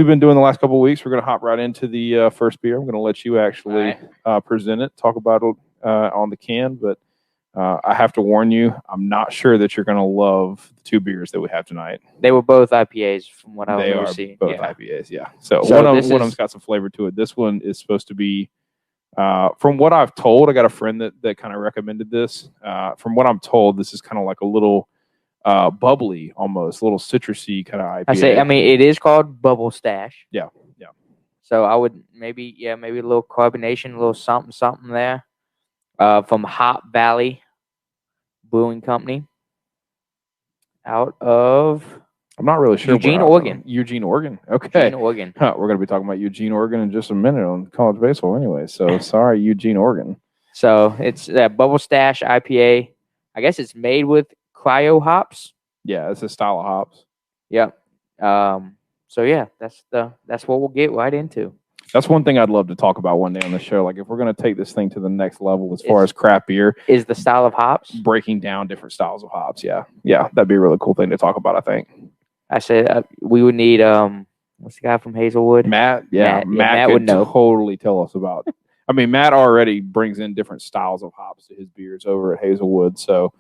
we've been doing the last couple of weeks, we're going to hop right into the first beer. I'm going to let you actually present it, talk about it on the can. But I have to warn you, I'm not sure that you're going to love the two beers that we have tonight. They were both IPAs from what I remember seeing. Both IPAs, yeah. So one of them's got some flavor to it. This one is supposed to be, from what I've told, I got a friend that kind of recommended this. From what I'm told, this is kind of like a little bubbly, almost a little citrusy kind of IPA. I mean, it is called Bubble Stash. Yeah. So I would maybe a little carbonation, a little something there. From Hop Valley Brewing Company, out of I'm not really sure. Eugene, Oregon. Eugene, Oregon. Okay. Eugene, Oregon. We're going to be talking about Eugene, Oregon in just a minute on college baseball anyway. So sorry, Eugene, Oregon. So it's that Bubble Stash IPA. I guess it's made with cryo hops. Yeah, it's a style of hops. Yep. So yeah, that's what we'll get right into. That's one thing I'd love to talk about one day on the show. Like if we're going to take this thing to the next level as far as craft beer, is the style of hops, breaking down different styles of hops. Yeah, that'd be a really cool thing to talk about, I think. I said we would need what's the guy from Hazelwood? Matt. Yeah, Matt would totally tell us about. I mean, Matt already brings in different styles of hops to his beers over at Hazelwood. So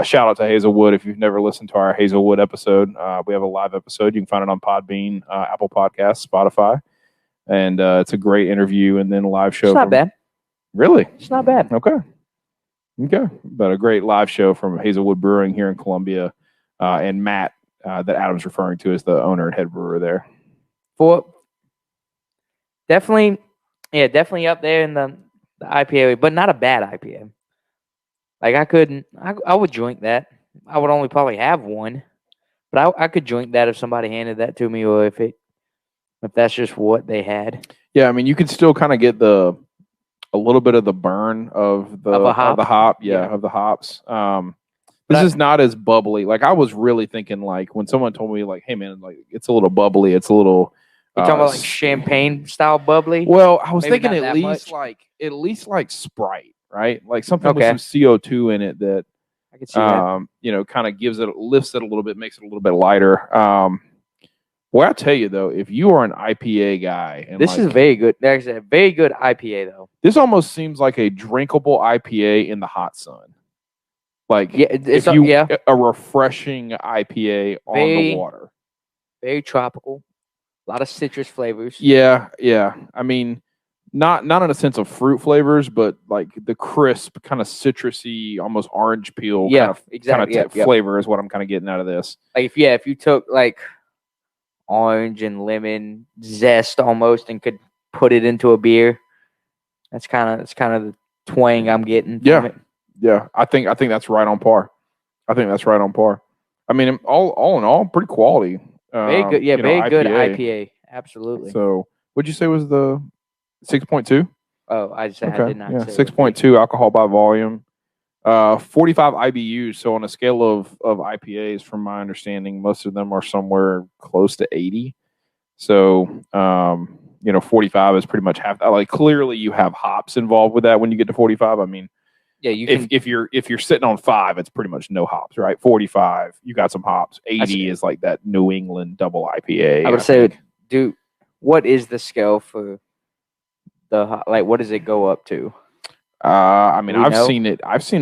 shout out to Hazelwood. If you've never listened to our Hazelwood episode, we have a live episode. You can find it on Podbean, Apple Podcasts, Spotify. And it's a great interview and then a live show. It's not bad. Really? It's not bad. Okay. But a great live show from Hazelwood Brewing here in Columbia. And Matt, that Adam's referring to, is the owner and head brewer there. Definitely up there in the IPA, but not a bad IPA. Like I would drink that. I would only probably have one, but I could drink that if somebody handed that to me, or if that's just what they had. Yeah, I mean, you could still kind of get a little bit of the burn of the hop. Yeah, of the hops. This is not as bubbly. Like I was really thinking, like when someone told me, like, "Hey, man, like it's a little bubbly. It's a little." You're talking about like champagne style bubbly? Well, I was thinking at least like Sprite, right? Like something with some CO2 in it that I can see that. Kind of lifts it a little bit, makes it a little bit lighter. Well, I tell you though, if you are an IPA guy, and this is very good. There's a very good IPA though. This almost seems like a drinkable IPA in the hot sun. Like a refreshing IPA on the water. Very tropical. A lot of citrus flavors. Yeah. I mean, not in a sense of fruit flavors, but like the crisp, kind of citrusy, almost orange peel flavor is what I'm kind of getting out of this. Like if you took like orange and lemon zest almost and could put it into a beer, that's kind of the twang I'm getting from it. Yeah, I think that's right on par. I mean, all in all, pretty quality. Very good. Yeah, very good IPA. Absolutely. So, what'd you say was the 6.2? Oh, I did not say 6.2 alcohol by volume. 45 IBUs. So on a scale of IPAs, from my understanding, most of them are somewhere close to 80. So 45 is pretty much half. Like clearly, you have hops involved with that when you get to 45. I mean, yeah, if you're sitting on 5, it's pretty much no hops, right? 45, you got some hops. 80 is like that New England double IPA. I would say, dude, what is the scale for the what does it go up to? I mean, I've seen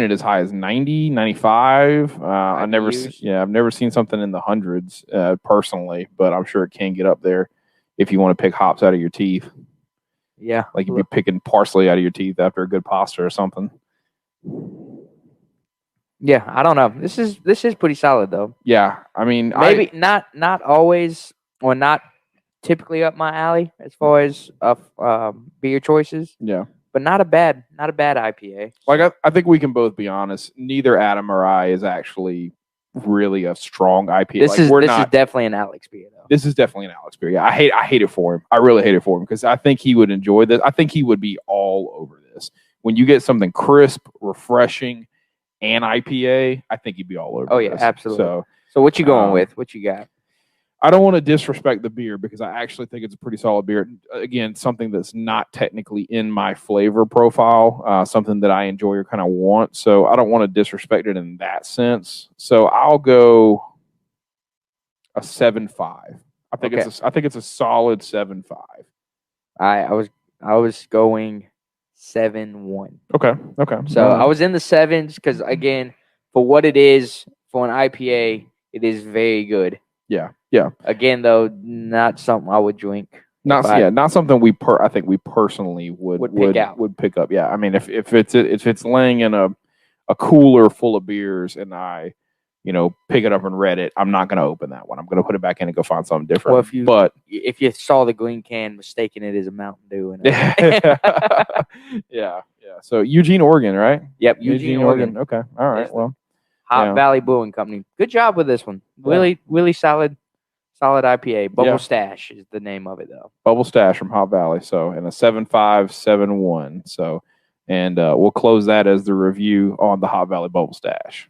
it as high as 90, 95. I've never seen something in the hundreds personally, but I'm sure it can get up there if you want to pick hops out of your teeth. Yeah, like you'd be picking parsley out of your teeth after a good pasta or something. Yeah, I don't know. This is pretty solid though. Yeah, I mean, maybe not always or not typically up my alley as far as beer choices. Yeah. But not a bad IPA. Like I think we can both be honest. Neither Adam or I is actually really a strong IPA. This is definitely an Alex beer, though. This is definitely an Alex beer. Yeah, I hate it for him. I really hate it for him because I think he would enjoy this. I think he would be all over this. When you get something crisp, refreshing, and IPA, I think he'd be all over. Oh yeah, this. absolutely. So what you going with? What you got? I don't want to disrespect the beer because I actually think it's a pretty solid beer. Again, something that's not technically in my flavor profile, something that I enjoy or kind of want. So I don't want to disrespect it in that sense. So I'll go a 7.5. I think it's a solid 7.5. I was going 7.1. Okay. So I was in the 7s because, again, for what it is for an IPA, it is very good. Yeah. Again, though, not something I would drink. Not something I think we personally would pick up. Yeah, I mean, if it's laying in a cooler full of beers and I, pick it up and read it, I'm not going to open that one. I'm going to put it back in and go find something different. Well, if you saw the green can, mistaking it as a Mountain Dew. Yeah. So Eugene, Oregon, right? Yep, Eugene, Oregon. Okay, all right. Well, Hop Valley Brewing Company. Good job with this one. Really, really solid IPA. Bubble Stash is the name of it, though. Bubble Stash from Hop Valley. So, and a 7.5, 7.1. So, and we'll close that as the review on the Hop Valley Bubble Stash.